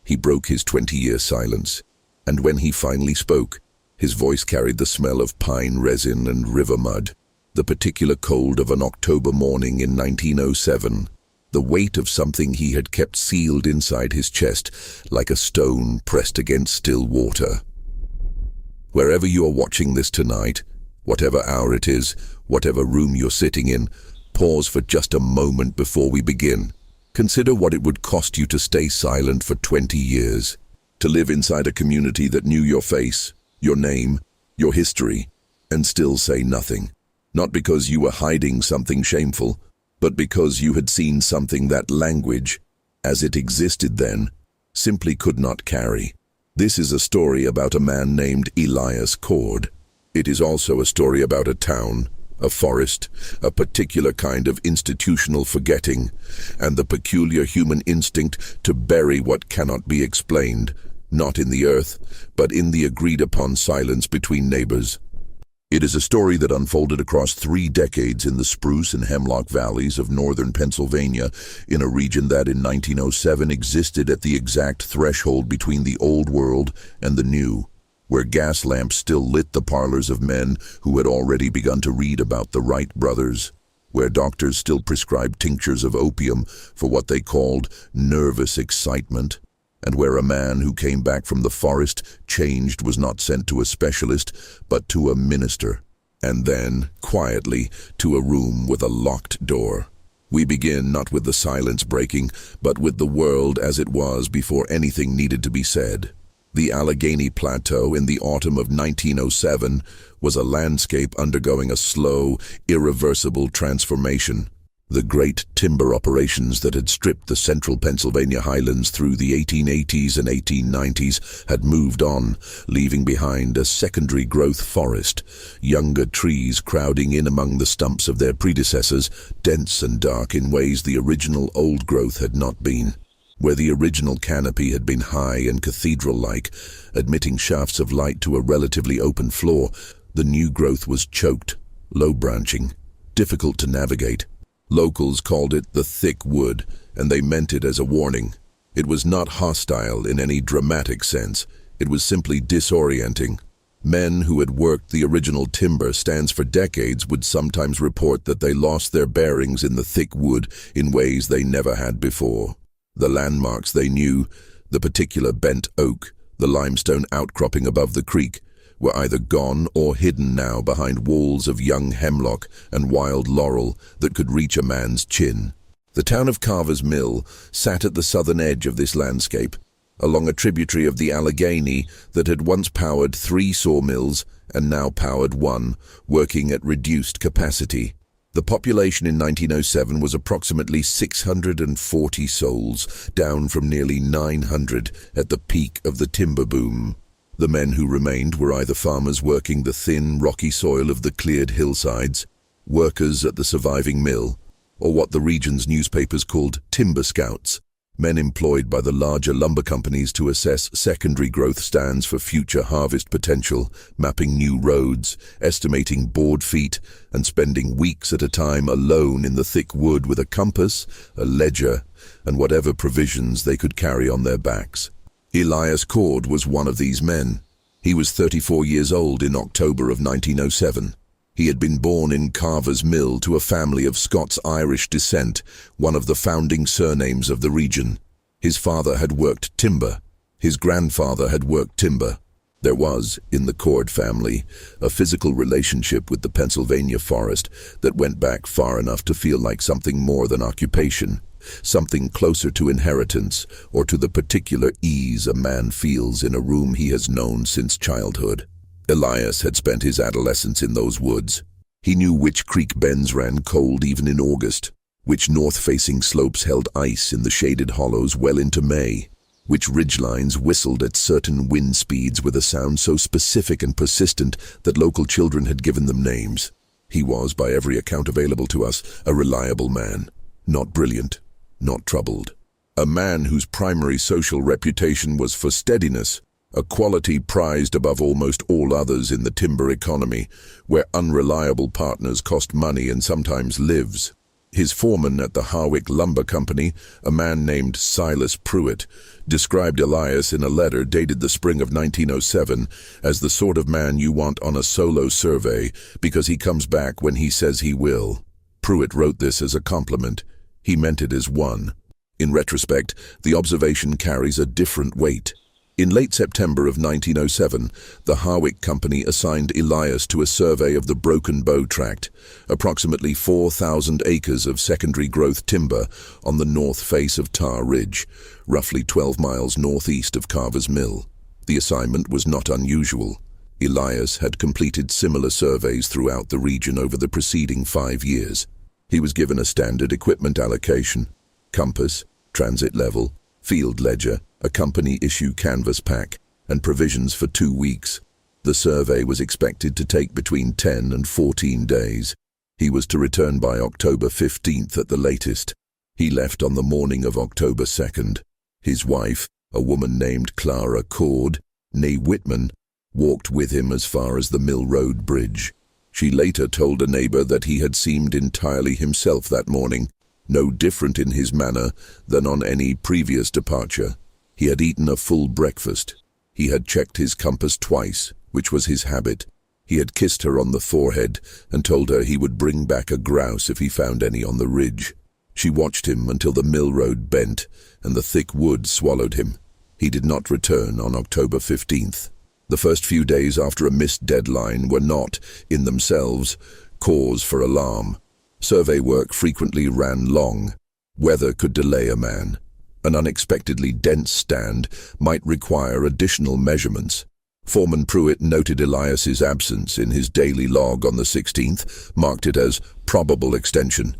He broke his 20-year silence, and when he finally spoke, his voice carried the smell of pine resin and river mud, the particular cold of an October morning in 1907, the weight of something he had kept sealed inside his chest like a stone pressed against still water. Wherever you are watching this tonight, whatever hour it is, whatever room you're sitting in, pause for just a moment before we begin. Consider what it would cost you to stay silent for 20 years, to live inside a community that knew your face, your name, your history, and still say nothing. Not because you were hiding something shameful, but because you had seen something that language, as it existed then, simply could not carry. This is a story about a man named Elias Cord. It is also a story about a town, a forest, a particular kind of institutional forgetting, and the peculiar human instinct to bury what cannot be explained, not in the earth, but in the agreed-upon silence between neighbors. It is a story that unfolded across 3 decades in the spruce and hemlock valleys of northern Pennsylvania, in a region that in 1907 existed at the exact threshold between the old world and the new, where gas lamps still lit the parlors of men who had already begun to read about the Wright brothers, where doctors still prescribed tinctures of opium for what they called nervous excitement, and where a man who came back from the forest changed was not sent to a specialist, but to a minister, and then, quietly, to a room with a locked door. We begin not with the silence breaking, but with the world as it was before anything needed to be said. The Allegheny Plateau in the autumn of 1907 was a landscape undergoing a slow, irreversible transformation. The great timber operations that had stripped the central Pennsylvania highlands through the 1880s and 1890s had moved on, leaving behind a secondary growth forest, younger trees crowding in among the stumps of their predecessors, dense and dark in ways the original old growth had not been. Where the original canopy had been high and cathedral-like, admitting shafts of light to a relatively open floor, the new growth was choked, low-branching, difficult to navigate. Locals called it the thick wood, and they meant it as a warning. It was not hostile in any dramatic sense. It was simply disorienting. Men who had worked the original timber stands for decades would sometimes report that they lost their bearings in the thick wood in ways they never had before. The landmarks they knew, the particular bent oak, the limestone outcropping above the creek, were either gone or hidden now behind walls of young hemlock and wild laurel that could reach a man's chin. The town of Carver's Mill sat at the southern edge of this landscape, along a tributary of the Allegheny that had once powered 3 sawmills and now powered 1, working at reduced capacity. The population in 1907 was approximately 640 souls, down from nearly 900 at the peak of the timber boom. The men who remained were either farmers working the thin, rocky soil of the cleared hillsides, workers at the surviving mill, or what the region's newspapers called timber scouts, men employed by the larger lumber companies to assess secondary growth stands for future harvest potential, mapping new roads, estimating board feet, and spending weeks at a time alone in the thick wood with a compass, a ledger, and whatever provisions they could carry on their backs. Elias Cord was one of these men. He was 34 years old in October of 1907. He had been born in Carver's Mill to a family of Scots-Irish descent, one of the founding surnames of the region. His father had worked timber. His grandfather had worked timber. There was, in the Cord family, a physical relationship with the Pennsylvania forest that went back far enough to feel like something more than occupation, something closer to inheritance or to the particular ease a man feels in a room he has known since childhood. Elias had spent his adolescence in those woods. He knew which creek bends ran cold even in August, which north-facing slopes held ice in the shaded hollows well into May, which ridgelines whistled at certain wind speeds with a sound so specific and persistent that local children had given them names. He was, by every account available to us, a reliable man, not brilliant, not troubled. A man whose primary social reputation was for steadiness, a quality prized above almost all others in the timber economy, where unreliable partners cost money and sometimes lives. His foreman at the Harwick Lumber Company, a man named Silas Pruitt, described Elias in a letter dated the spring of 1907 as the sort of man you want on a solo survey because he comes back when he says he will. Pruitt wrote this as a compliment. He meant it as one. In retrospect, the observation carries a different weight. In late September of 1907, the Harwick Company assigned Elias to a survey of the Broken Bow Tract, approximately 4,000 acres of secondary growth timber on the north face of Tar Ridge, roughly 12 miles northeast of Carver's Mill. The assignment was not unusual. Elias had completed similar surveys throughout the region over the preceding 5 years. He was given a standard equipment allocation: compass, transit level, field ledger, a company-issue canvas pack, and provisions for 2 weeks. The survey was expected to take between 10 and 14 days. He was to return by October 15th at the latest. He left on the morning of October 2nd. His wife, a woman named Clara Cord, née Whitman, walked with him as far as the Mill Road Bridge. She later told a neighbor that he had seemed entirely himself that morning, no different in his manner than on any previous departure. He had eaten a full breakfast. He had checked his compass twice, which was his habit. He had kissed her on the forehead and told her he would bring back a grouse if he found any on the ridge. She watched him until the mill road bent and the thick wood swallowed him. He did not return on October 15th. The first few days after a missed deadline were not, in themselves, cause for alarm. Survey work frequently ran long. Weather could delay a man. An unexpectedly dense stand might require additional measurements. Foreman Pruitt noted Elias's absence in his daily log on the 16th, marked it as probable extension,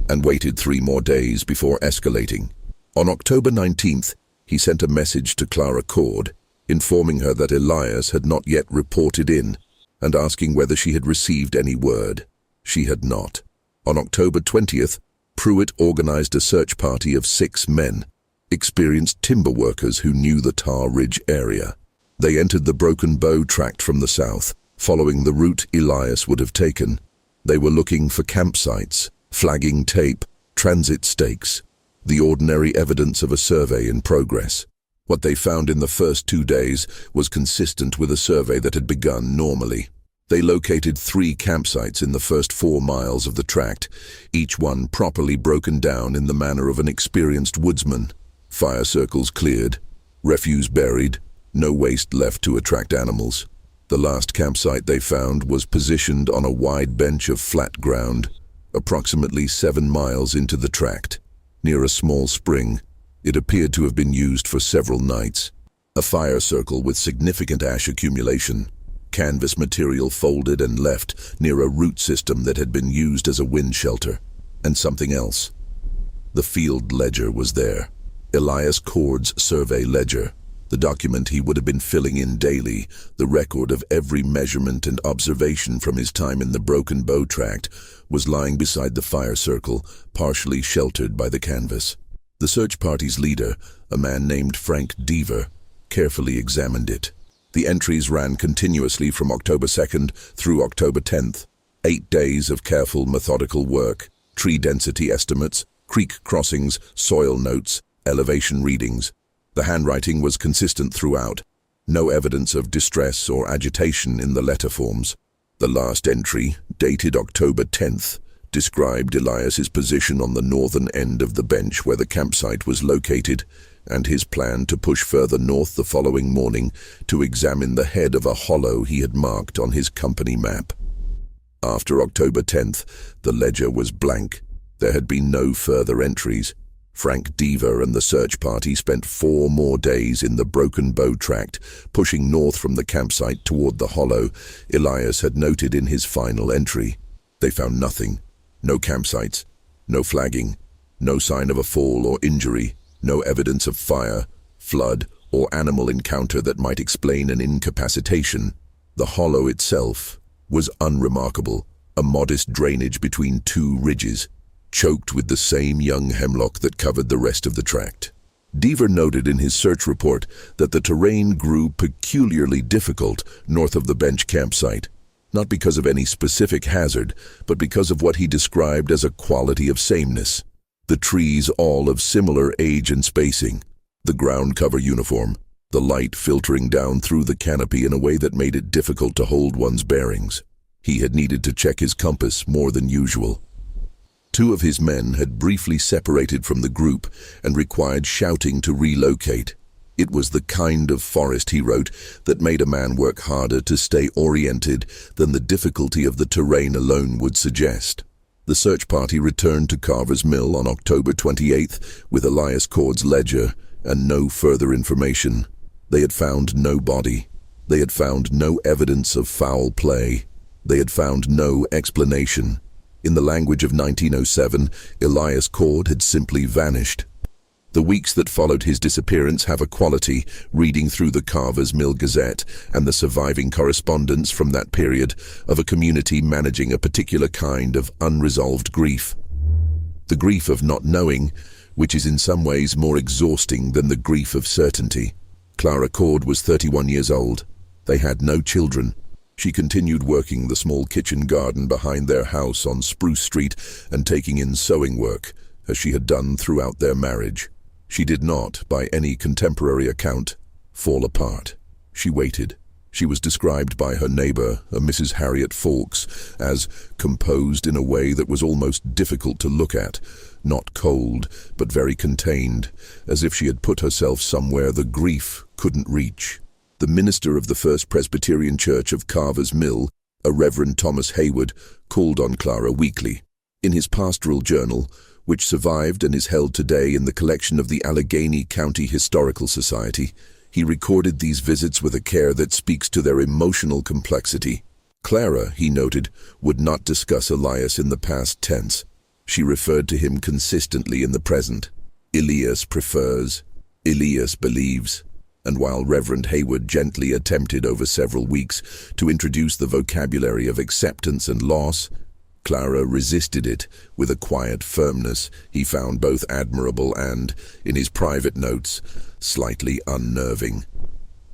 and waited 3 more days before escalating. On October 19th, he sent a message to Clara Cord, informing her that Elias had not yet reported in, and asking whether she had received any word. She had not. On October 20th, Pruitt organized a search party of 6 men, experienced timber workers who knew the Tar Ridge area. They entered the Broken Bow Tract from the south, following the route Elias would have taken. They were looking for campsites, flagging tape, transit stakes, the ordinary evidence of a survey in progress. What they found in the first 2 days was consistent with a survey that had begun normally. They located 3 campsites in the first 4 miles of the tract, each one properly broken down in the manner of an experienced woodsman. Fire circles cleared, refuse buried, no waste left to attract animals. The last campsite they found was positioned on a wide bench of flat ground, approximately 7 miles into the tract, near a small spring. It appeared to have been used for several nights. A fire circle with significant ash accumulation, canvas material folded and left near a root system that had been used as a wind shelter, and something else. The field ledger was there. Elias Cord's survey ledger, the document he would have been filling in daily, the record of every measurement and observation from his time in the Broken Bow Tract, was lying beside the fire circle, partially sheltered by the canvas. The search party's leader, a man named Frank Deaver, carefully examined it. The entries ran continuously from October 2nd through October 10th. 8 days of careful, methodical work, tree density estimates, creek crossings, soil notes, elevation readings. The handwriting was consistent throughout. No evidence of distress or agitation in the letter forms. The last entry, dated October 10th, described Elias's position on the northern end of the bench where the campsite was located, and his plan to push further north the following morning to examine the head of a hollow he had marked on his company map. After October 10th, the ledger was blank. There had been no further entries. Frank Deaver and the search party spent 4 more days in the Broken Bow Tract, pushing north from the campsite toward the hollow Elias had noted in his final entry. They found nothing. No campsites, no flagging, no sign of a fall or injury, no evidence of fire, flood, or animal encounter that might explain an incapacitation. The hollow itself was unremarkable, a modest drainage between 2 ridges, choked with the same young hemlock that covered the rest of the tract. Deaver noted in his search report that the terrain grew peculiarly difficult north of the bench campsite. not because of any specific hazard, but because of what he described as a quality of sameness. The trees all of similar age and spacing, the ground cover uniform, the light filtering down through the canopy in a way that made it difficult to hold one's bearings. He had needed to check his compass more than usual. 2 of his men had briefly separated from the group and required shouting to relocate. It was the kind of forest, he wrote, that made a man work harder to stay oriented than the difficulty of the terrain alone would suggest. The search party returned to Carver's Mill on October 28th with Elias Cord's ledger and no further information. They had found no body. They had found no evidence of foul play. They had found no explanation. In the language of 1907, Elias Cord had simply vanished. The weeks that followed his disappearance have a quality, reading through the Carver's Mill Gazette and the surviving correspondence from that period, of a community managing a particular kind of unresolved grief. The grief of not knowing, which is in some ways more exhausting than the grief of certainty. Clara Cord was 31 years old. They had no children. She continued working the small kitchen garden behind their house on Spruce Street and taking in sewing work, as she had done throughout their marriage. She did not, by any contemporary account, fall apart. She waited. She was described by her neighbor, a Mrs. Harriet Fawkes, as composed in a way that was almost difficult to look at, not cold, but very contained, as if she had put herself somewhere the grief couldn't reach. The minister of the First Presbyterian Church of Carver's Mill, a Reverend Thomas Hayward, called on Clara weekly. In his pastoral journal, which survived and is held today in the collection of the Allegheny County Historical Society, he recorded these visits with a care that speaks to their emotional complexity. Clara, he noted, would not discuss Elias in the past tense. She referred to him consistently in the present. Elias prefers, Elias believes. And while Reverend Hayward gently attempted over several weeks to introduce the vocabulary of acceptance and loss, Clara resisted it with a quiet firmness he found both admirable and, in his private notes, slightly unnerving.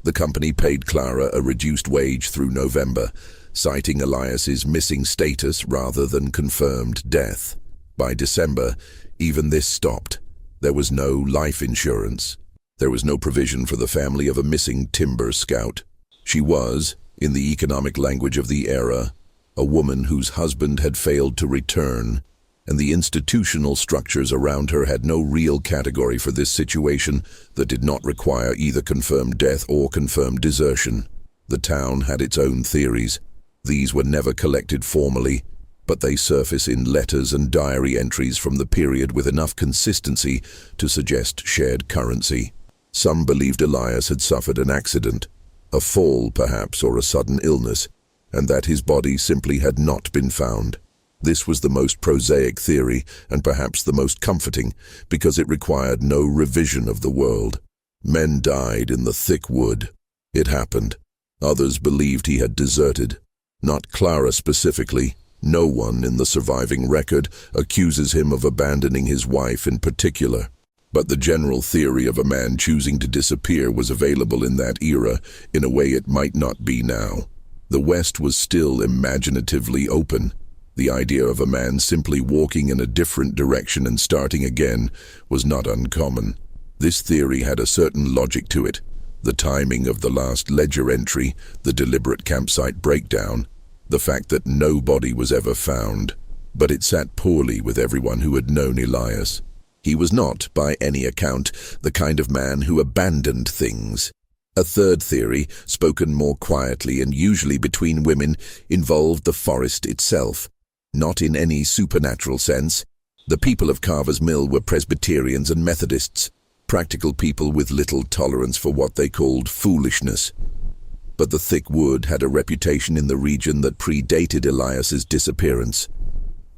The company paid Clara a reduced wage through November, citing Elias's missing status rather than confirmed death. By December, even this stopped. There was no life insurance. There was no provision for the family of a missing timber scout. She was, in the economic language of the era, a woman whose husband had failed to return, and the institutional structures around her had no real category for this situation that did not require either confirmed death or confirmed desertion. The town had its own theories. These were never collected formally, but they surface in letters and diary entries from the period with enough consistency to suggest shared currency. Some believed Elias had suffered an accident, a fall perhaps, or a sudden illness, and that his body simply had not been found. This was the most prosaic theory, and perhaps the most comforting, because it required no revision of the world. Men died in the thick wood. It happened. Others believed he had deserted. Not Clara specifically. No one in the surviving record accuses him of abandoning his wife in particular. But the general theory of a man choosing to disappear was available in that era in a way it might not be now. The West was still imaginatively open. The idea of a man simply walking in a different direction and starting again was not uncommon. This theory had a certain logic to it. The timing of the last ledger entry, the deliberate campsite breakdown, the fact that no body was ever found. But it sat poorly with everyone who had known Elias. He was not, by any account, the kind of man who abandoned things. A third theory, spoken more quietly and usually between women, involved the forest itself. Not in any supernatural sense. The people of Carver's Mill were Presbyterians and Methodists, practical people with little tolerance for what they called foolishness. But the thick wood had a reputation in the region that predated Elias's disappearance.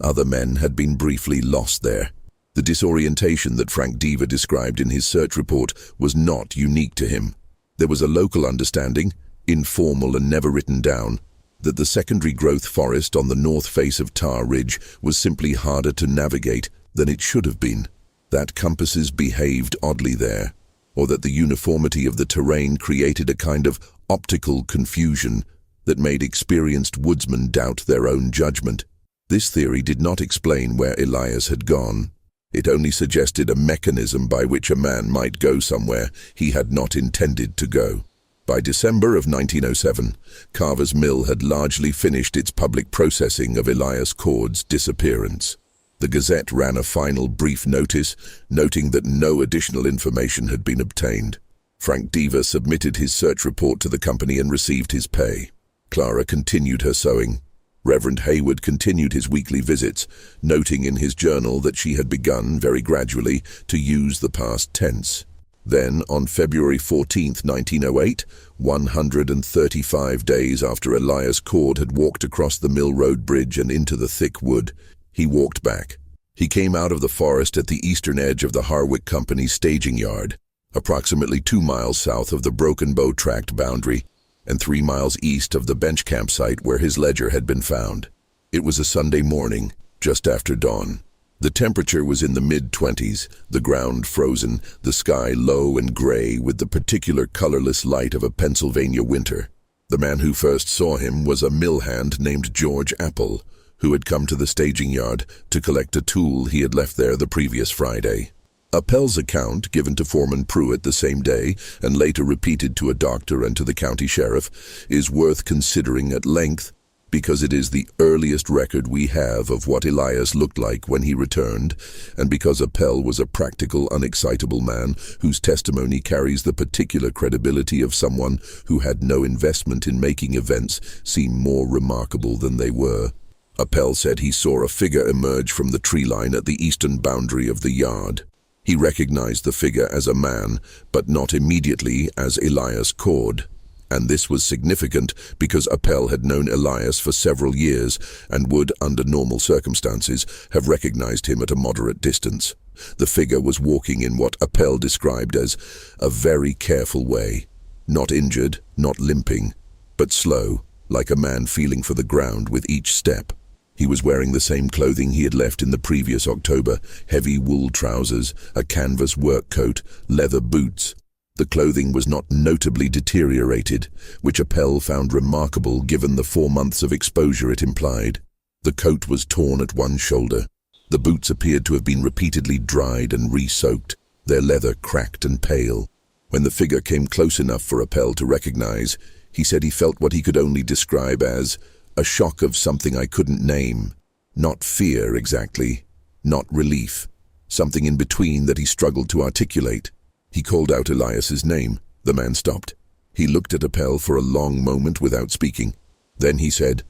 Other men had been briefly lost there. The disorientation that Frank Deaver described in his search report was not unique to him. There was a local understanding, informal and never written down, that the secondary growth forest on the north face of Tar Ridge was simply harder to navigate than it should have been, that compasses behaved oddly there, or that the uniformity of the terrain created a kind of optical confusion that made experienced woodsmen doubt their own judgment. This theory did not explain where Elias had gone. It only suggested a mechanism by which a man might go somewhere he had not intended to go. By December of 1907, Carver's Mill had largely finished its public processing of Elias Cord's disappearance. The Gazette ran a final brief notice, noting that no additional information had been obtained. Frank Deaver submitted his search report to the company and received his pay. Clara continued her sewing. Reverend Hayward continued his weekly visits, noting in his journal that she had begun, very gradually, to use the past tense. Then, on February 14, 1908, 135 days after Elias Cord had walked across the Mill Road Bridge and into the thick wood, he walked back. He came out of the forest at the eastern edge of the Harwick Company's staging yard, approximately 2 miles south of the Broken Bow Tract boundary, and 3 miles east of the bench campsite where his ledger had been found. It was a Sunday morning, just after dawn. The temperature was in the mid-20s, the ground frozen, the sky low and gray with the particular colorless light of a Pennsylvania winter. The man who first saw him was a mill hand named George Apple, who had come to the staging yard to collect a tool he had left there the previous Friday. Appel's account, given to Foreman Pruitt the same day and later repeated to a doctor and to the county sheriff, is worth considering at length because it is the earliest record we have of what Elias looked like when he returned, and because Appel was a practical, unexcitable man whose testimony carries the particular credibility of someone who had no investment in making events seem more remarkable than they were. Appel said he saw a figure emerge from the tree line at the eastern boundary of the yard. He recognized the figure as a man, but not immediately as Elias Cord. And this was significant because Appel had known Elias for several years and would, under normal circumstances, have recognized him at a moderate distance. The figure was walking in what Appel described as a very careful way. Not injured, not limping, but slow, like a man feeling for the ground with each step. He was wearing the same clothing he had left in the previous October, heavy wool trousers, a canvas work coat, leather boots. The clothing was not notably deteriorated, which Appel found remarkable given the 4 months of exposure it implied. The coat was torn at one shoulder. The boots appeared to have been repeatedly dried and re-soaked, their leather cracked and pale. When the figure came close enough for Appel to recognize, he said he felt what he could only describe as a shock of something I couldn't name. Not fear exactly, not relief, something in between that he struggled to articulate. He called out Elias's name. The man stopped. He looked at Appel for a long moment without speaking. Then he said,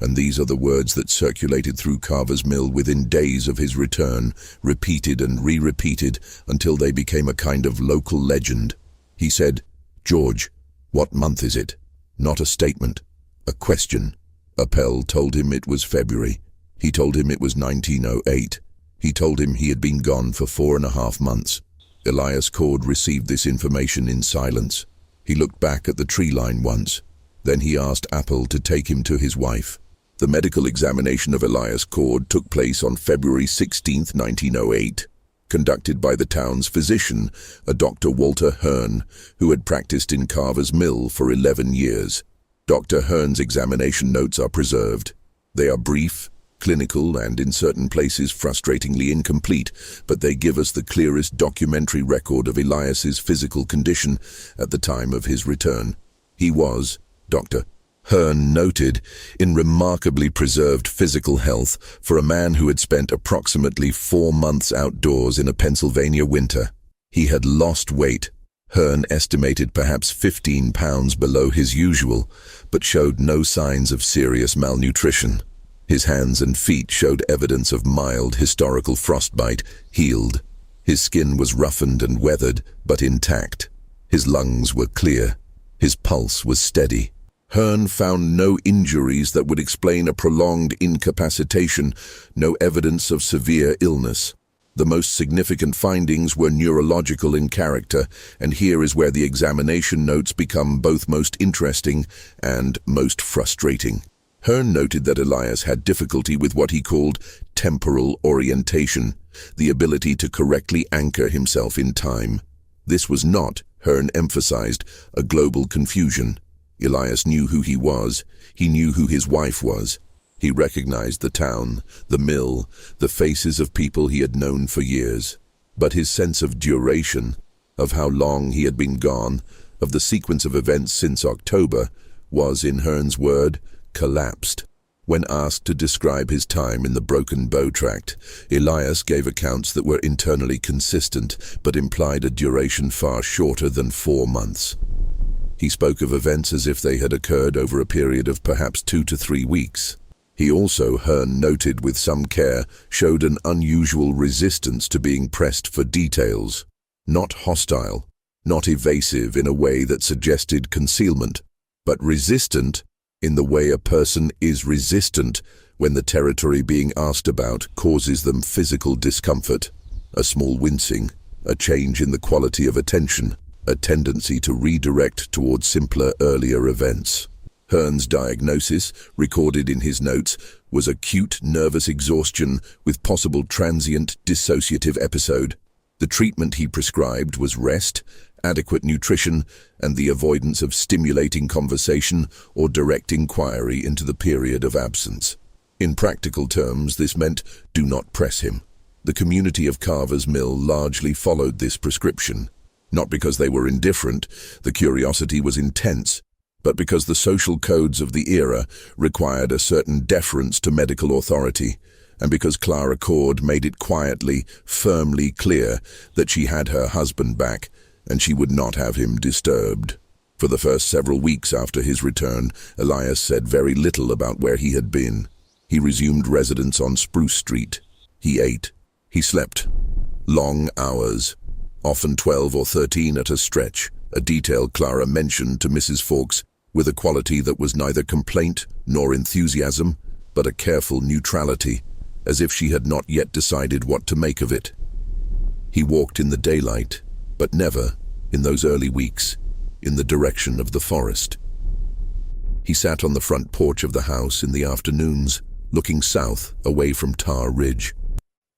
and these are the words that circulated through Carver's Mill within days of his return, repeated and re-repeated until they became a kind of local legend. He said, "George, what month is it?" Not a statement, a question. Appel told him it was February. He told him it was 1908. He told him he had been gone for 4.5 months. Elias Cord received this information in silence. He looked back at the tree line once. Then he asked Appel to take him to his wife. The medical examination of Elias Cord took place on February 16, 1908, conducted by the town's physician, a Dr. Walter Hearn, who had practiced in Carver's Mill for 11 years. Dr. Hearn's examination notes are preserved. They are brief, clinical, and in certain places frustratingly incomplete, but they give us the clearest documentary record of Elias's physical condition at the time of his return. He was, Dr. Hearn noted, in remarkably preserved physical health for a man who had spent approximately 4 months outdoors in a Pennsylvania winter. He had lost weight. Hearn estimated perhaps 15 pounds below his usual, but showed no signs of serious malnutrition. His hands and feet showed evidence of mild historical frostbite, healed. His skin was roughened and weathered, but intact. His lungs were clear. His pulse was steady. Hearn found no injuries that would explain a prolonged incapacitation, no evidence of severe illness. The most significant findings were neurological in character, and here is where the examination notes become both most interesting and most frustrating. Hearn noted that Elias had difficulty with what he called temporal orientation, the ability to correctly anchor himself in time. This was not, Hearn emphasized, a global confusion. Elias knew who he was. He knew who his wife was. He recognized the town, the mill, the faces of people he had known for years. But his sense of duration, of how long he had been gone, of the sequence of events since October, was, in Hearn's word, collapsed. When asked to describe his time in the Broken Bow Tract, Elias gave accounts that were internally consistent but implied a duration far shorter than 4 months. He spoke of events as if they had occurred over a period of perhaps 2 to 3 weeks. He also, Hearn noted with some care, showed an unusual resistance to being pressed for details. Not hostile, not evasive in a way that suggested concealment, but resistant in the way a person is resistant when the territory being asked about causes them physical discomfort, a small wincing, a change in the quality of attention, a tendency to redirect towards simpler, earlier events. Hearn's diagnosis, recorded in his notes, was acute nervous exhaustion with possible transient dissociative episode. The treatment he prescribed was rest, adequate nutrition, and the avoidance of stimulating conversation or direct inquiry into the period of absence. In practical terms, this meant do not press him. The community of Carver's Mill largely followed this prescription. Not because they were indifferent, the curiosity was intense, but because the social codes of the era required a certain deference to medical authority, and because Clara Cord made it quietly, firmly clear that she had her husband back, and she would not have him disturbed. For the first several weeks after his return, Elias said very little about where he had been. He resumed residence on Spruce Street. He ate. He slept. Long hours, often 12 or 13 at a stretch, a detail Clara mentioned to Mrs. Fawkes with a quality that was neither complaint nor enthusiasm, but a careful neutrality, as if she had not yet decided what to make of it. He walked in the daylight, but never, in those early weeks, in the direction of the forest. He sat on the front porch of the house in the afternoons, looking south, away from Tar Ridge.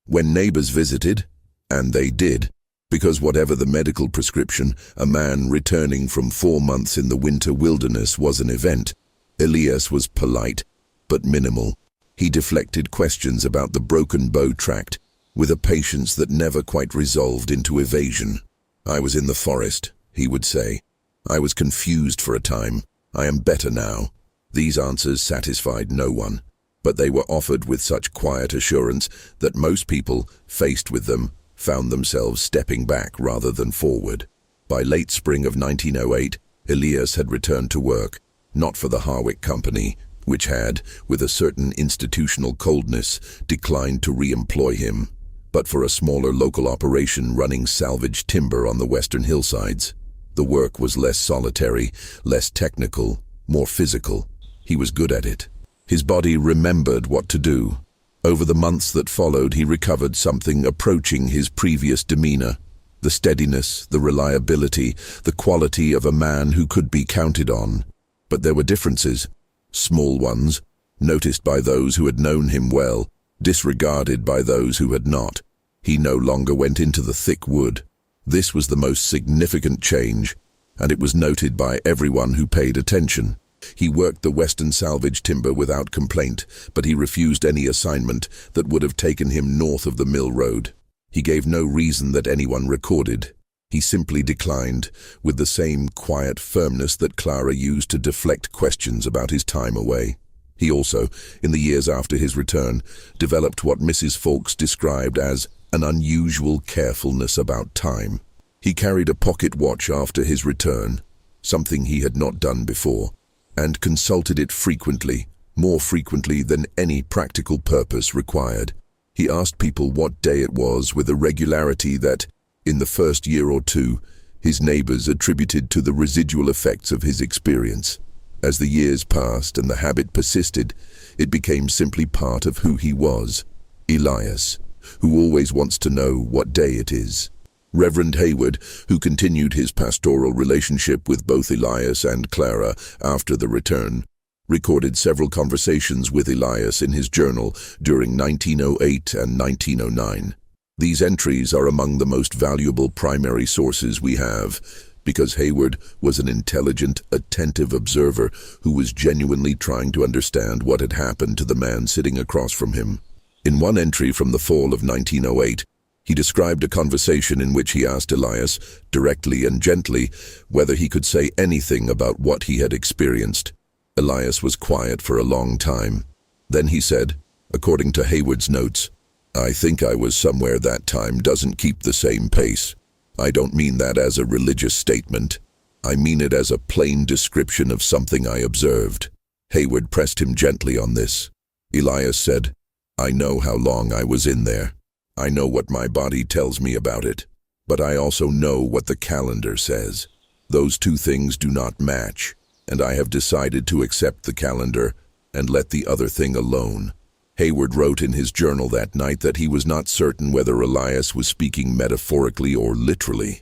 When neighbors visited, and they did, because whatever the medical prescription, a man returning from 4 months in the winter wilderness was an event, Elias was polite, but minimal. He deflected questions about the Broken Bow Tract with a patience that never quite resolved into evasion. "I was in the forest," he would say. "I was confused for a time. I am better now." These answers satisfied no one, but they were offered with such quiet assurance that most people, faced with them, found themselves stepping back rather than forward. By late spring of 1908, Elias had returned to work, not for the Harwick Company, which had, with a certain institutional coldness, declined to re-employ him, but for a smaller local operation running salvage timber on the western hillsides. The work was less solitary, less technical, more physical. He was good at it. His body remembered what to do. Over the months that followed, he recovered something approaching his previous demeanor. The steadiness, the reliability, the quality of a man who could be counted on. But there were differences. Small ones, noticed by those who had known him well, disregarded by those who had not. He no longer went into the thick wood. This was the most significant change, and it was noted by everyone who paid attention. He worked the western salvage timber without complaint, but he refused any assignment that would have taken him north of the mill road. He gave no reason that anyone recorded. He simply declined, with the same quiet firmness that Clara used to deflect questions about his time away. He also, in the years after his return, developed what Mrs. Fawkes described as an unusual carefulness about time. He carried a pocket watch after his return, something he had not done before, and consulted it frequently, more frequently than any practical purpose required. He asked people what day it was with a regularity that, in the first year or two, his neighbors attributed to the residual effects of his experience. As the years passed and the habit persisted, it became simply part of who he was. Elias, who always wants to know what day it is. Reverend Hayward, who continued his pastoral relationship with both Elias and Clara after the return, recorded several conversations with Elias in his journal during 1908 and 1909. These entries are among the most valuable primary sources we have, because Hayward was an intelligent, attentive observer who was genuinely trying to understand what had happened to the man sitting across from him. In one entry from the fall of 1908, he described a conversation in which he asked Elias, directly and gently, whether he could say anything about what he had experienced. Elias was quiet for a long time. Then he said, according to Hayward's notes, "I think I was somewhere that time doesn't keep the same pace. I don't mean that as a religious statement. I mean it as a plain description of something I observed." Hayward pressed him gently on this. Elias said, "I know how long I was in there. I know what my body tells me about it, but I also know what the calendar says. Those two things do not match, and I have decided to accept the calendar and let the other thing alone." Hayward wrote in his journal that night that he was not certain whether Elias was speaking metaphorically or literally.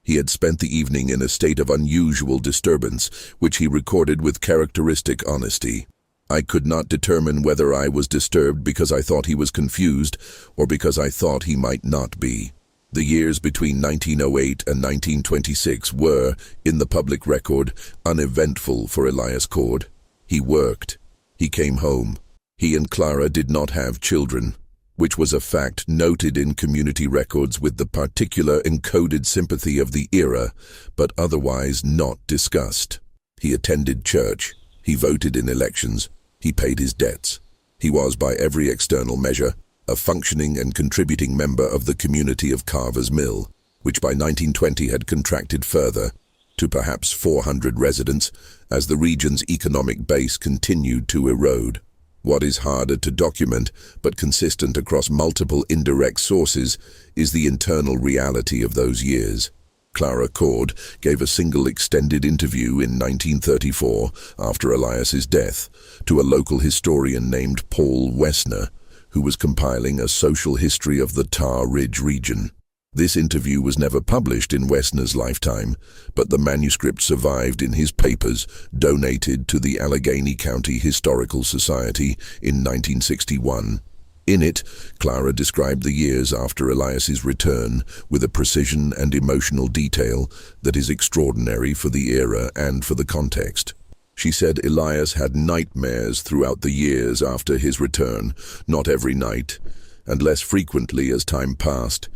He had spent the evening in a state of unusual disturbance, which he recorded with characteristic honesty. "I could not determine whether I was disturbed because I thought he was confused or because I thought he might not be." The years between 1908 and 1926 were, in the public record, uneventful for Elias Cord. He worked. He came home. He and Clara did not have children, which was a fact noted in community records with the particular encoded sympathy of the era, but otherwise not discussed. He attended church. He voted in elections. He paid his debts. He was, by every external measure, a functioning and contributing member of the community of Carver's Mill, which by 1920 had contracted further to perhaps 400 residents as the region's economic base continued to erode. What is harder to document, but consistent across multiple indirect sources, is the internal reality of those years. Clara Cord gave a single extended interview in 1934, after Elias's death, to a local historian named Paul Wessner, who was compiling a social history of the Tar Ridge region. This interview was never published in Wessner's lifetime, but the manuscript survived in his papers, donated to the Allegheny County Historical Society in 1961. In it, Clara described the years after Elias's return with a precision and emotional detail that is extraordinary for the era and for the context. She said Elias had nightmares throughout the years after his return, not every night, and less frequently as time passed,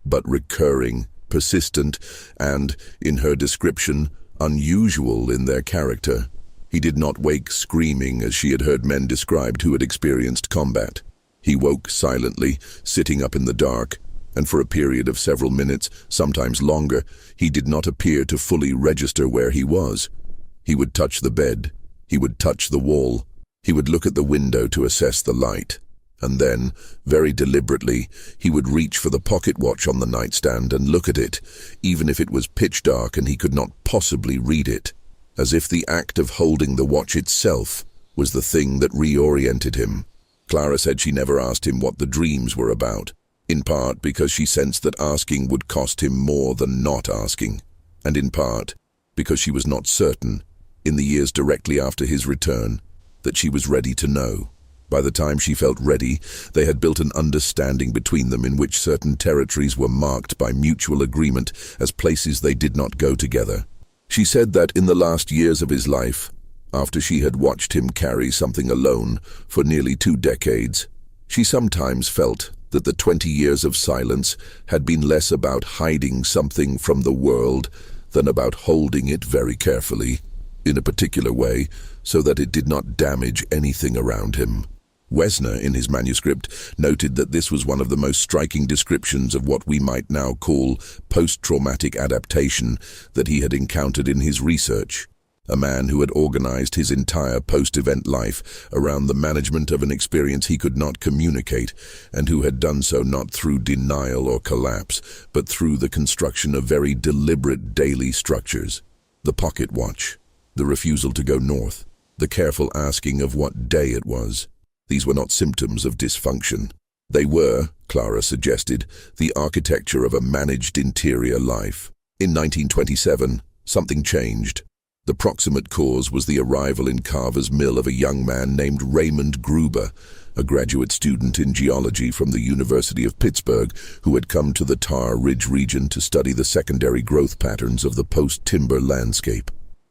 but recurring, persistent, and, in her description, unusual in their character. He did not wake screaming as she had heard men described who had experienced combat. He woke silently, sitting up in the dark, and for a period of several minutes, sometimes longer, he did not appear to fully register where he was. He would touch the bed. He would touch the wall. He would look at the window to assess the light. And then, very deliberately, he would reach for the pocket watch on the nightstand and look at it, even if it was pitch dark and he could not possibly read it, as if the act of holding the watch itself was the thing that reoriented him. Clara said she never asked him what the dreams were about, in part because she sensed that asking would cost him more than not asking, and in part because she was not certain, in the years directly after his return, that she was ready to know. By the time she felt ready, they had built an understanding between them in which certain territories were marked by mutual agreement as places they did not go together. She said that in the last years of his life, after she had watched him carry something alone for nearly 2 decades, she sometimes felt that the 20 years of silence had been less about hiding something from the world than about holding it very carefully, in a particular way, so that it did not damage anything around him. Wessner, in his manuscript, noted that this was one of the most striking descriptions of what we might now call post-traumatic adaptation that he had encountered in his research. A man who had organized his entire post-event life around the management of an experience he could not communicate, and who had done so not through denial or collapse, but through the construction of very deliberate daily structures. The pocket watch, the refusal to go north, the careful asking of what day it was. These were not symptoms of dysfunction. They were, Clara suggested, the architecture of a managed interior life. In 1927, something changed. The proximate cause was the arrival in Carver's Mill of a young man named Raymond Gruber, a graduate student in geology from the University of Pittsburgh who had come to the Tar Ridge region to study the secondary growth patterns of the post-timber landscape.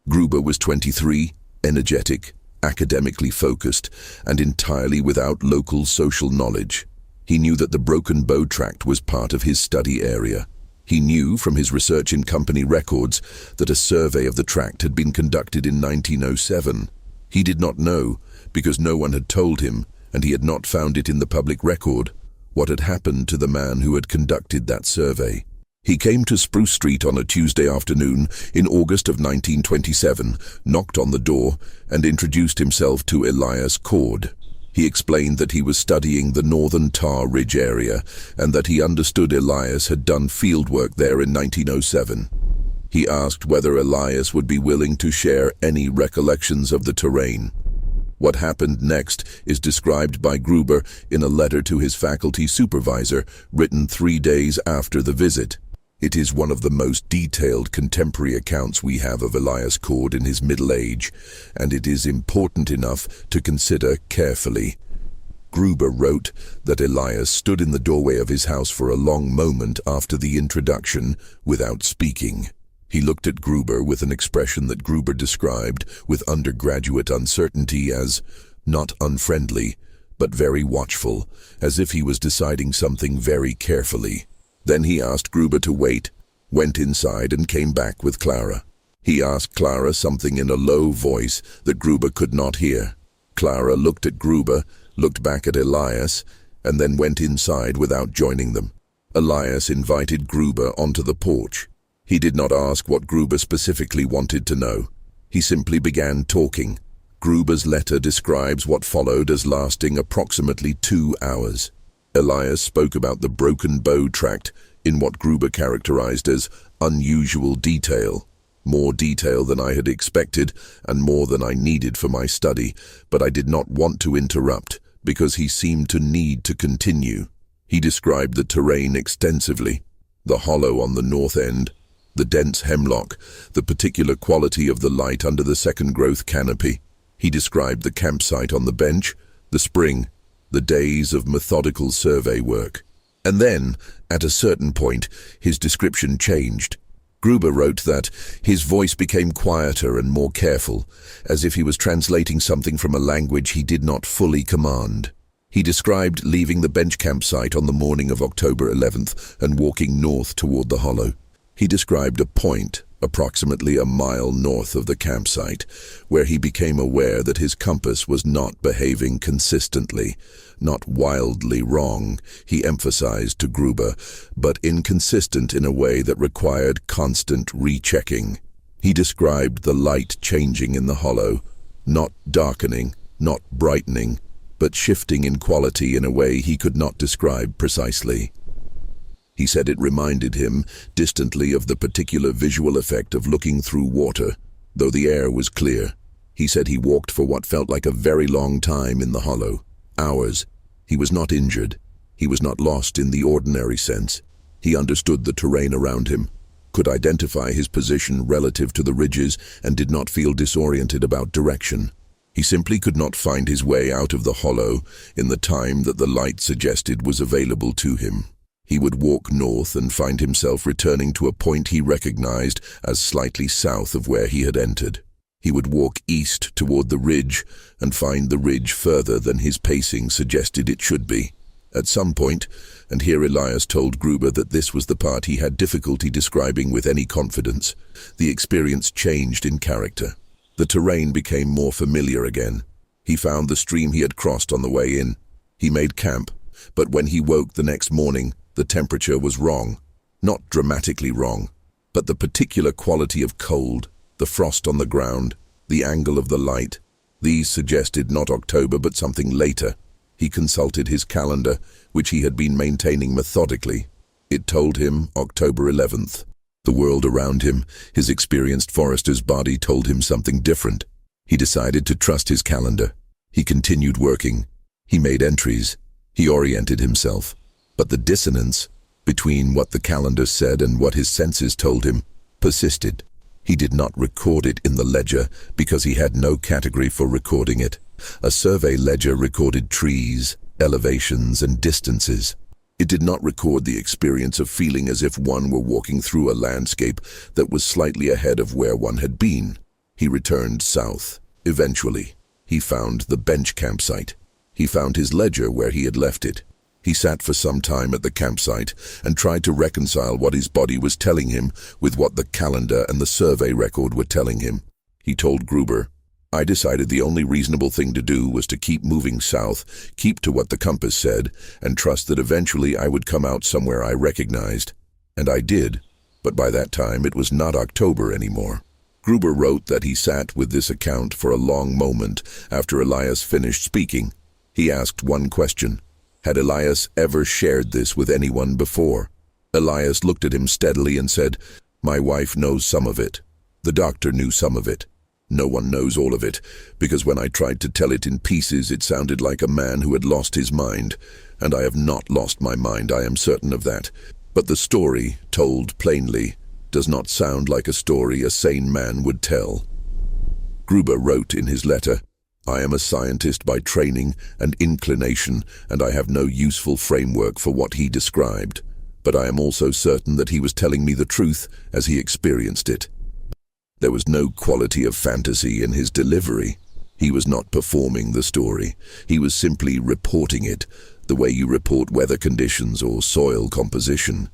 Gruber was 23, energetic, academically focused, and entirely without local social knowledge. He knew that the Broken Bow Tract was part of his study area. He knew from his research in company records that a survey of the tract had been conducted in 1907. He did not know, because no one had told him, and he had not found it in the public record, what had happened to the man who had conducted that survey. He came to Spruce Street on a Tuesday afternoon in August of 1927, knocked on the door, and introduced himself to Elias Cord. He explained that he was studying the northern Tar Ridge area and that he understood Elias had done fieldwork there in 1907. He asked whether Elias would be willing to share any recollections of the terrain. What happened next is described by Gruber in a letter to his faculty supervisor written 3 days after the visit. It is one of the most detailed contemporary accounts we have of Elias Cord in his middle age, and it is important enough to consider carefully. Gruber wrote that Elias stood in the doorway of his house for a long moment after the introduction without speaking. He looked at Gruber with an expression that Gruber described with undergraduate uncertainty as not unfriendly, but very watchful, as if he was deciding something very carefully. Then he asked Gruber to wait, went inside and came back with Clara. He asked Clara something in a low voice that Gruber could not hear. Clara looked at Gruber, looked back at Elias, and then went inside without joining them. Elias invited Gruber onto the porch. He did not ask what Gruber specifically wanted to know. He simply began talking. Gruber's letter describes what followed as lasting approximately 2 hours. Elias spoke about the Broken Bow Tract in what Gruber characterized as unusual detail. More detail than I had expected and more than I needed for my study, but I did not want to interrupt because he seemed to need to continue. He described the terrain extensively, the hollow on the north end, the dense hemlock, the particular quality of the light under the second growth canopy. He described the campsite on the bench, the spring, the days of methodical survey work. And then, at a certain point, his description changed. Gruber wrote that his voice became quieter and more careful, as if he was translating something from a language he did not fully command. He described leaving the bench campsite on the morning of October 11th and walking north toward the hollow. He described a point, approximately a mile north of the campsite, where he became aware that his compass was not behaving consistently, not wildly wrong, he emphasized to Gruber, but inconsistent in a way that required constant rechecking. He described the light changing in the hollow, not darkening, not brightening, but shifting in quality in a way he could not describe precisely. He said it reminded him distantly of the particular visual effect of looking through water, though the air was clear. He said he walked for what felt like a very long time in the hollow, hours. He was not injured. He was not lost in the ordinary sense. He understood the terrain around him, could identify his position relative to the ridges, and did not feel disoriented about direction. He simply could not find his way out of the hollow in the time that the light suggested was available to him. He would walk north and find himself returning to a point he recognized as slightly south of where he had entered. He would walk east toward the ridge and find the ridge further than his pacing suggested it should be. At some point, and here Elias told Gruber that this was the part he had difficulty describing with any confidence, the experience changed in character. The terrain became more familiar again. He found the stream he had crossed on the way in. He made camp, but when he woke the next morning, the temperature was wrong. Not dramatically wrong, but the particular quality of cold, the frost on the ground, the angle of the light, these suggested not October but something later. He consulted his calendar, which he had been maintaining methodically. It told him October 11th. The world around him, his experienced forester's body, told him something different. He decided to trust his calendar. He continued working. He made entries. He oriented himself. But the dissonance between what the calendar said and what his senses told him persisted. He did not record it in the ledger because he had no category for recording it. A survey ledger recorded trees, elevations, and distances. It did not record the experience of feeling as if one were walking through a landscape that was slightly ahead of where one had been. He returned south. Eventually, he found the bench campsite. He found his ledger where he had left it. He sat for some time at the campsite and tried to reconcile what his body was telling him with what the calendar and the survey record were telling him. He told Gruber, "I decided the only reasonable thing to do was to keep moving south, keep to what the compass said, and trust that eventually I would come out somewhere I recognized. And I did, but by that time it was not October anymore." Gruber wrote that he sat with this account for a long moment after Elias finished speaking. He asked one question. Had Elias ever shared this with anyone before? Elias looked at him steadily and said, "My wife knows some of it. The doctor knew some of it. No one knows all of it, because when I tried to tell it in pieces, it sounded like a man who had lost his mind, and I have not lost my mind, I am certain of that. But the story, told plainly, does not sound like a story a sane man would tell." Gruber wrote in his letter, "I am a scientist by training and inclination, and I have no useful framework for what he described, but I am also certain that he was telling me the truth as he experienced it. There was no quality of fantasy in his delivery. He was not performing the story. He was simply reporting it, the way you report weather conditions or soil composition.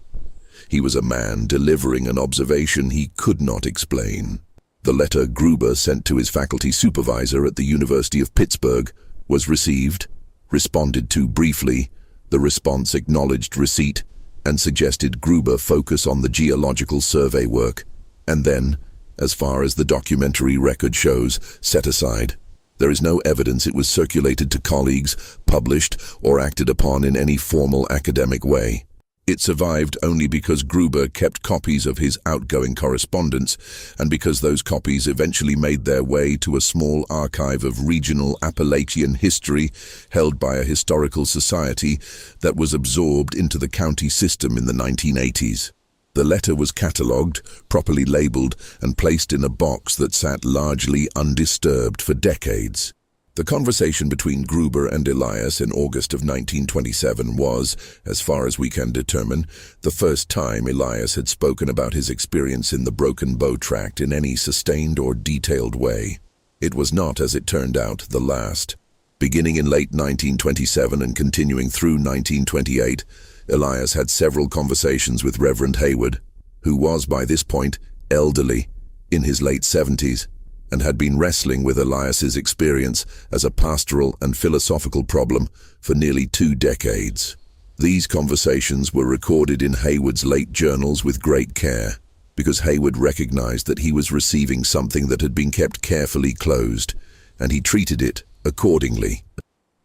He was a man delivering an observation he could not explain." The letter Gruber sent to his faculty supervisor at the University of Pittsburgh was received, responded to briefly. The response acknowledged receipt and suggested Gruber focus on the geological survey work, and then, as far as the documentary record shows, set aside. There is no evidence it was circulated to colleagues, published, or acted upon in any formal academic way. It survived only because Gruber kept copies of his outgoing correspondence, and because those copies eventually made their way to a small archive of regional Appalachian history held by a historical society that was absorbed into the county system in the 1980s. The letter was catalogued, properly labeled, and placed in a box that sat largely undisturbed for decades. The conversation between Gruber and Elias in August of 1927 was, as far as we can determine, the first time Elias had spoken about his experience in the Broken Bow Tract in any sustained or detailed way. It was not, as it turned out, the last. Beginning in late 1927 and continuing through 1928, Elias had several conversations with Reverend Hayward, who was by this point elderly, in his late 70s, and had been wrestling with Elias's experience as a pastoral and philosophical problem for nearly 2 decades. These conversations were recorded in Hayward's late journals with great care, because Hayward recognized that he was receiving something that had been kept carefully closed, and he treated it accordingly.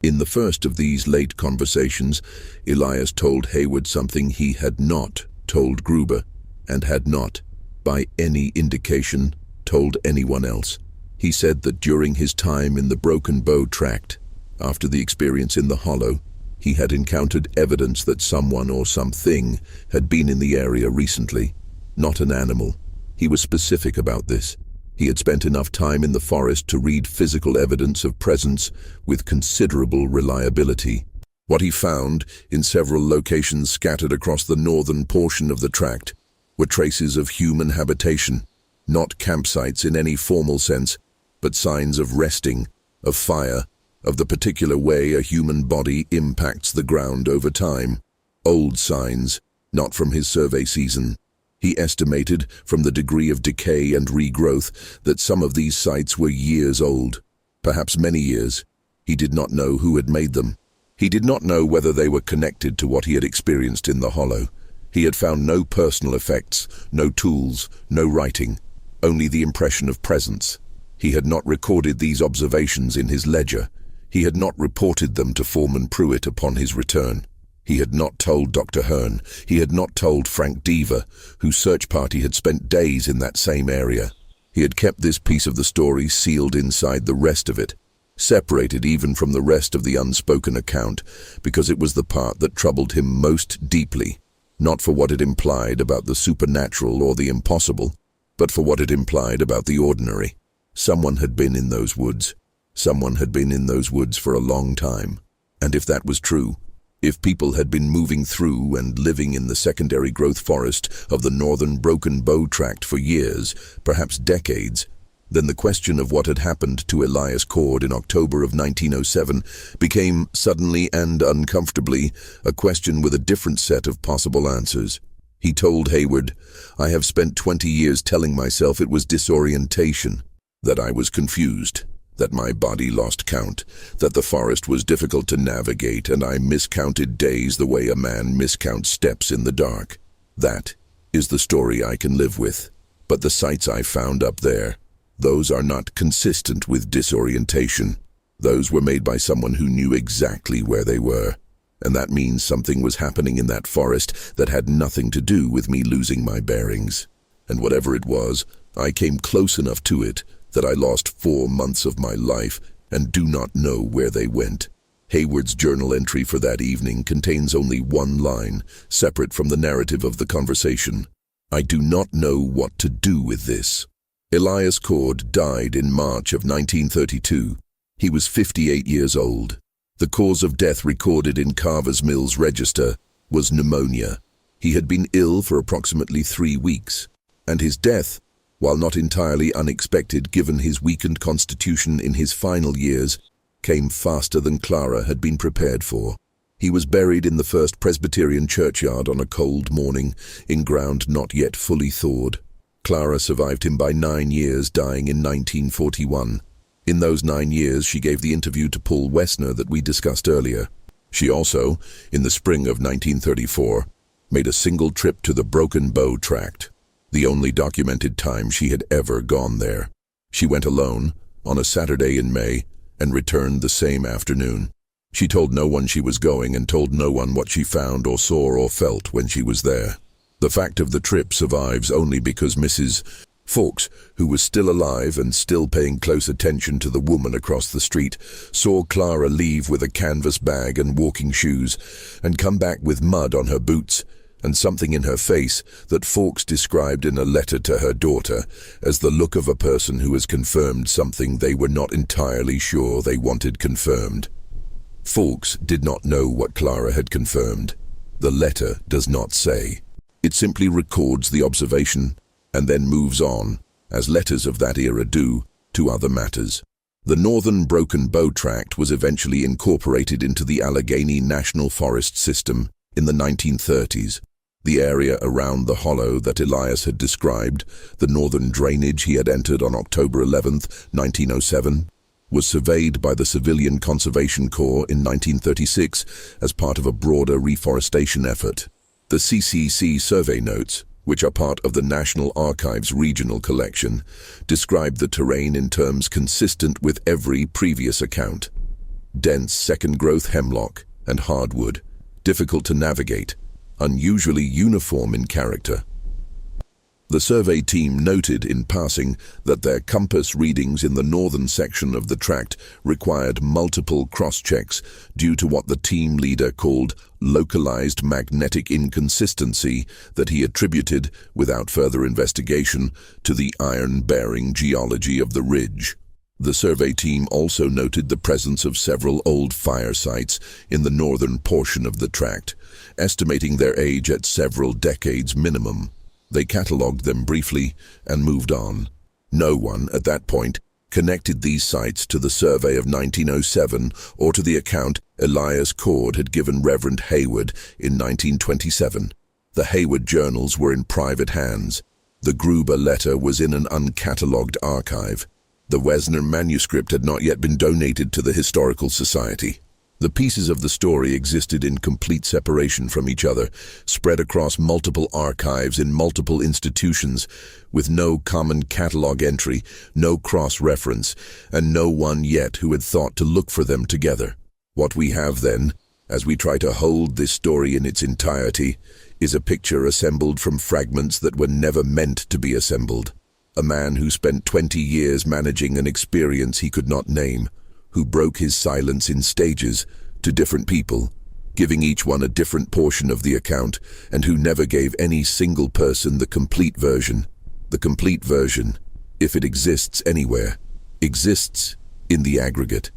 In the first of these late conversations, Elias told Hayward something he had not told Gruber, and had not, by any indication, told anyone else. He said that during his time in the Broken Bow Tract, after the experience in the Hollow, he had encountered evidence that someone or something had been in the area recently, not an animal. He was specific about this. He had spent enough time in the forest to read physical evidence of presence with considerable reliability. What he found, in several locations scattered across the northern portion of the tract, were traces of human habitation, not campsites in any formal sense, but signs of resting, of fire, of the particular way a human body impacts the ground over time. Old signs, not from his survey season. He estimated, from the degree of decay and regrowth, that some of these sites were years old, perhaps many years. He did not know who had made them. He did not know whether they were connected to what he had experienced in the Hollow. He had found no personal effects, no tools, no writing, only the impression of presence. He had not recorded these observations in his ledger. He had not reported them to Foreman Pruitt upon his return. He had not told Dr. Hearn. He had not told Frank Deaver, whose search party had spent days in that same area. He had kept this piece of the story sealed inside the rest of it, separated even from the rest of the unspoken account, because it was the part that troubled him most deeply, not for what it implied about the supernatural or the impossible, but for what it implied about the ordinary. Someone had been in those woods. Someone had been in those woods for a long time. And if that was true, if people had been moving through and living in the secondary growth forest of the northern Broken Bow Tract for years, perhaps decades, then the question of what had happened to Elias Cord in October of 1907 became suddenly and uncomfortably a question with a different set of possible answers. He told Hayward, "I have spent 20 years telling myself it was disorientation, that I was confused, that my body lost count, that the forest was difficult to navigate, and I miscounted days the way a man miscounts steps in the dark. That is the story I can live with. But the sights I found up there, those are not consistent with disorientation. Those were made by someone who knew exactly where they were. And that means something was happening in that forest that had nothing to do with me losing my bearings. And whatever it was, I came close enough to it that I lost 4 months of my life and do not know where they went." Hayward's journal entry for that evening contains only one line, separate from the narrative of the conversation. "I do not know what to do with this." Elias Cord died in March of 1932. He was 58 years old. The cause of death recorded in Carver's Mill's register was pneumonia. He had been ill for approximately 3 weeks, and his death, while not entirely unexpected given his weakened constitution in his final years, came faster than Clara had been prepared for. He was buried in the First Presbyterian churchyard on a cold morning, in ground not yet fully thawed. Clara survived him by 9 years, dying in 1941. In those 9 years, she gave the interview to Paul Wessner that we discussed earlier. She also, in the spring of 1934, made a single trip to the Broken Bow Tract, the only documented time she had ever gone there. She went alone, on a Saturday in May, and returned the same afternoon. She told no one she was going and told no one what she found or saw or felt when she was there. The fact of the trip survives only because Mrs. Fawkes, who was still alive and still paying close attention to the woman across the street, saw Clara leave with a canvas bag and walking shoes and come back with mud on her boots and something in her face that Fawkes described in a letter to her daughter as the look of a person who has confirmed something they were not entirely sure they wanted confirmed. Fawkes did not know what Clara had confirmed. The letter does not say. It simply records the observation and then moves on, as letters of that era do, to other matters. The northern Broken Bow Tract was eventually incorporated into the Allegheny National Forest System in the 1930s. The area around the hollow that Elias had described, the northern drainage he had entered on October 11, 1907, was surveyed by the Civilian Conservation Corps in 1936 as part of a broader reforestation effort. The CCC survey notes, which are part of the National Archives regional collection, describe the terrain in terms consistent with every previous account. Dense second-growth hemlock and hardwood, difficult to navigate, unusually uniform in character. The survey team noted in passing that their compass readings in the northern section of the tract required multiple cross-checks due to what the team leader called localized magnetic inconsistency that he attributed, without further investigation, to the iron-bearing geology of the ridge. The survey team also noted the presence of several old fire sites in the northern portion of the tract, estimating their age at several decades minimum. They catalogued them briefly and moved on. No one, at that point, connected these sites to the survey of 1907 or to the account Elias Cord had given Reverend Hayward in 1927. The Hayward journals were in private hands. The Gruber letter was in an uncatalogued archive. The Wessner manuscript had not yet been donated to the Historical Society. The pieces of the story existed in complete separation from each other, spread across multiple archives in multiple institutions, with no common catalog entry, no cross-reference, and no one yet who had thought to look for them together. What we have then, as we try to hold this story in its entirety, is a picture assembled from fragments that were never meant to be assembled. A man who spent 20 years managing an experience he could not name, who broke his silence in stages to different people, giving each one a different portion of the account, and who never gave any single person the complete version. The complete version, if it exists anywhere, exists in the aggregate.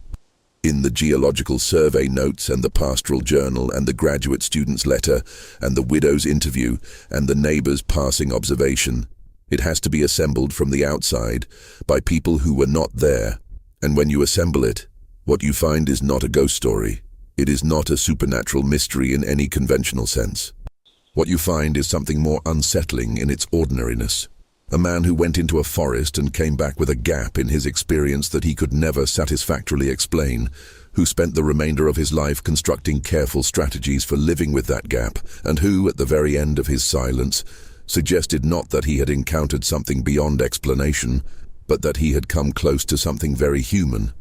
In the geological survey notes and the pastoral journal and the graduate student's letter and the widow's interview and the neighbor's passing observation. It has to be assembled from the outside by people who were not there. And when you assemble it, what you find is not a ghost story. It is not a supernatural mystery in any conventional sense. What you find is something more unsettling in its ordinariness. A man who went into a forest and came back with a gap in his experience that he could never satisfactorily explain, who spent the remainder of his life constructing careful strategies for living with that gap, and who, at the very end of his silence, suggested not that he had encountered something beyond explanation, but that he had come close to something very human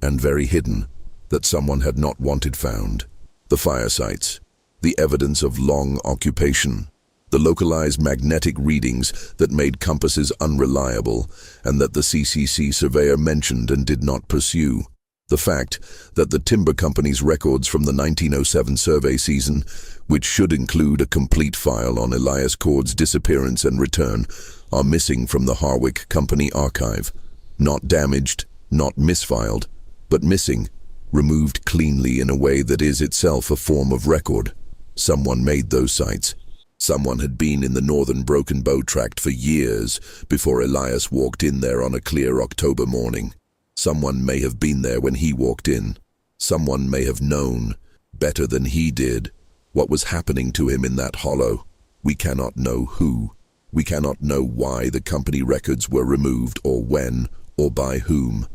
and very hidden that someone had not wanted found. The fire sites, the evidence of long occupation, the localized magnetic readings that made compasses unreliable and that the CCC surveyor mentioned and did not pursue. The fact that the timber company's records from the 1907 survey season, which should include a complete file on Elias Cord's disappearance and return, are missing from the Harwick Company archive. Not damaged, not misfiled, but missing, removed cleanly in a way that is itself a form of record. Someone made those sites. Someone had been in the northern Broken Bow Tract for years before Elias walked in there on a clear October morning. Someone may have been there when he walked in. Someone may have known, better than he did, what was happening to him in that hollow. We cannot know who. We cannot know why the company records were removed or when or by whom.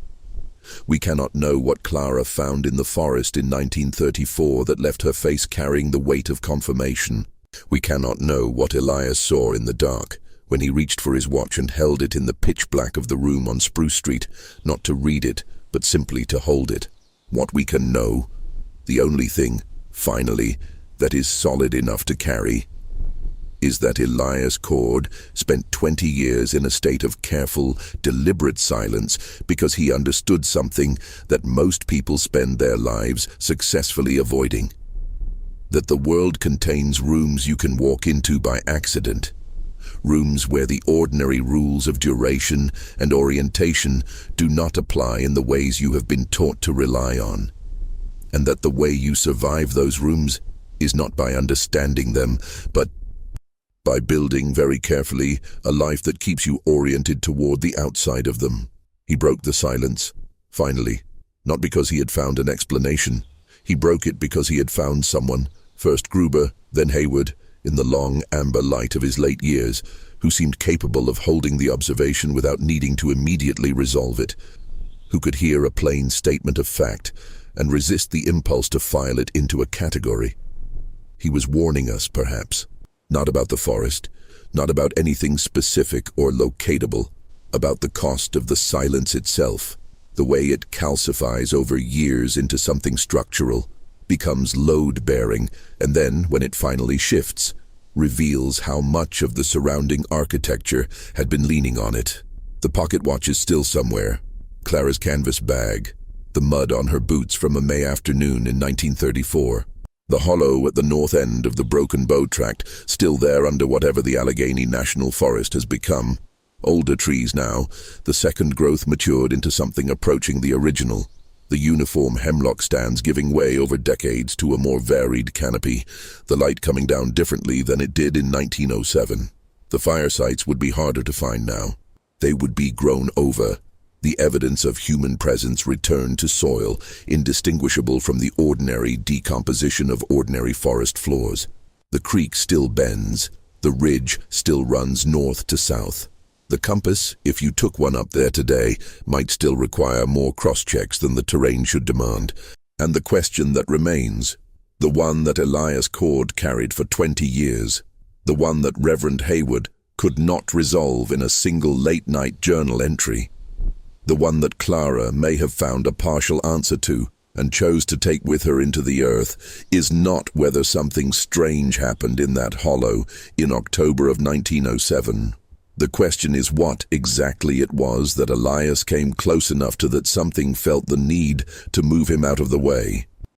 We cannot know what Clara found in the forest in 1934 that left her face carrying the weight of confirmation. We cannot know what Elias saw in the dark when he reached for his watch and held it in the pitch black of the room on Spruce Street, not to read it, but simply to hold it. What we can know, the only thing, finally, that is solid enough to carry, is that Elias Cord spent 20 years in a state of careful, deliberate silence because he understood something that most people spend their lives successfully avoiding. That the world contains rooms you can walk into by accident, rooms where the ordinary rules of duration and orientation do not apply in the ways you have been taught to rely on, and that the way you survive those rooms is not by understanding them, but by building very carefully a life that keeps you oriented toward the outside of them. He broke the silence, finally, not because he had found an explanation. He broke it because he had found someone, first Gruber, then Hayward, in the long amber light of his late years, who seemed capable of holding the observation without needing to immediately resolve it, who could hear a plain statement of fact and resist the impulse to file it into a category. He was warning us, perhaps, not about the forest, not about anything specific or locatable, about the cost of the silence itself, the way it calcifies over years into something structural, becomes load-bearing, and then, when it finally shifts, reveals how much of the surrounding architecture had been leaning on it. The pocket watch is still somewhere, Clara's canvas bag, the mud on her boots from a May afternoon in 1934. The hollow at the north end of the Broken Bow Tract, still there under whatever the Allegheny National Forest has become. Older trees now, the second growth matured into something approaching the original. The uniform hemlock stands giving way over decades to a more varied canopy, the light coming down differently than it did in 1907. The fire sites would be harder to find now. They would be grown over. The evidence of human presence returned to soil, indistinguishable from the ordinary decomposition of ordinary forest floors. The creek still bends. The ridge still runs north to south. The compass, if you took one up there today, might still require more cross-checks than the terrain should demand. And the question that remains, the one that Elias Cord carried for 20 years, the one that Reverend Hayward could not resolve in a single late-night journal entry, the one that Clara may have found a partial answer to and chose to take with her into the earth, is not whether something strange happened in that hollow in October of 1907. The question is what exactly it was that Elias came close enough to that something felt the need to move him out of the way.